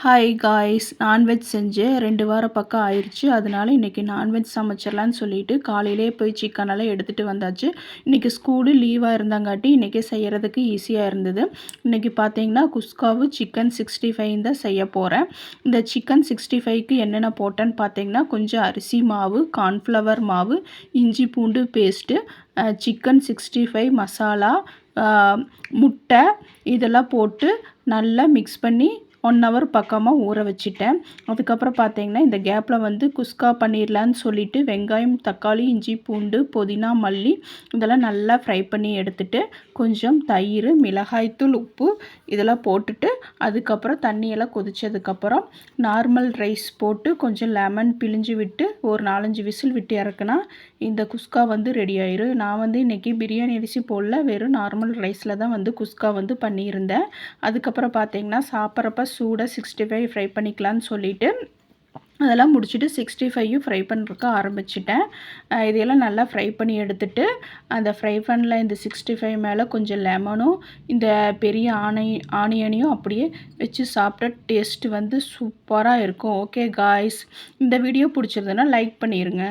Hi guys, non veg செஞ்சு 2 வாரம் பக்கம் ஆயிடுச்சு. அதனால இன்றைக்கி நான்வெஜ் சமைச்சிடலான்னு சொல்லிட்டு காலையிலே போய் சிக்கனெல்லாம் எடுத்துகிட்டு வந்தாச்சு. இன்றைக்கி ஸ்கூலு லீவாக இருந்தாங்காட்டி இன்றைக்கி செய்கிறதுக்கு ஈஸியாக இருந்தது. இன்றைக்கி பார்த்தீங்கன்னா குஸ்காவும் சிக்கன் 65 தான் செய்ய போகிறேன். இந்த சிக்கன் 65க்கு என்னென்ன போட்டேன்னு பார்த்தீங்கன்னா, கொஞ்சம் அரிசி மாவு, கார்ன்ஃப்ளவர் மாவு, இஞ்சி பூண்டு பேஸ்ட்டு, சிக்கன் 65 மசாலா, முட்டை இதெல்லாம் போட்டு நல்லா மிக்ஸ் பண்ணி 1 ஹவர் பக்கமாக ஊற வச்சுட்டேன். அதுக்கப்புறம் பார்த்தீங்கன்னா, இந்த கேப்பில் வந்து குஸ்கா பண்ணிடலான்னு சொல்லிட்டு வெங்காயம், தக்காளி, இஞ்சி பூண்டு, புதினா, மல்லி இதெல்லாம் நல்லா ஃப்ரை பண்ணி எடுத்துட்டு, கொஞ்சம் தயிர், மிளகாய்த்தூள், உப்பு இதெல்லாம் போட்டுட்டு, அதுக்கப்புறம் தண்ணியெல்லாம் கொதித்ததுக்கப்புறம் நார்மல் ரைஸ் போட்டு கொஞ்சம் லெமன் பிழிஞ்சு விட்டு ஒரு 4-5 விசில் விட்டு இறக்குனா இந்த குஸ்கா வந்து ரெடி ஆயிரும். நான் வந்து இன்றைக்கி பிரியாணி அரிசி போடல, வெறும் நார்மல் ரைஸில் தான் வந்து குஸ்கா வந்து பண்ணியிருந்தேன். அதுக்கப்புறம் பார்த்தீங்கன்னா, சாப்பிட்றப்ப சூடாக 65 ஃப்ரை பண்ணிக்கலான்னு சொல்லிவிட்டு அதெல்லாம் முடிச்சுட்டு 65யும் ஃப்ரை பண்ணுறதுக்கு ஆரம்பிச்சிட்டேன். இதையெல்லாம் நல்லா ஃப்ரை பண்ணி எடுத்துட்டு, அந்த ஃப்ரை பண்ணல இந்த 65 மேலே கொஞ்சம் லெமனும் இந்த பெரிய ஆனியனையும் அப்படியே வச்சு சாப்பிட்டா டேஸ்ட்டு வந்து சூப்பராக இருக்கும். ஓகே காய்ஸ், இந்த வீடியோ பிடிச்சிருந்ததுன்னா லைக் பண்ணிடுங்க.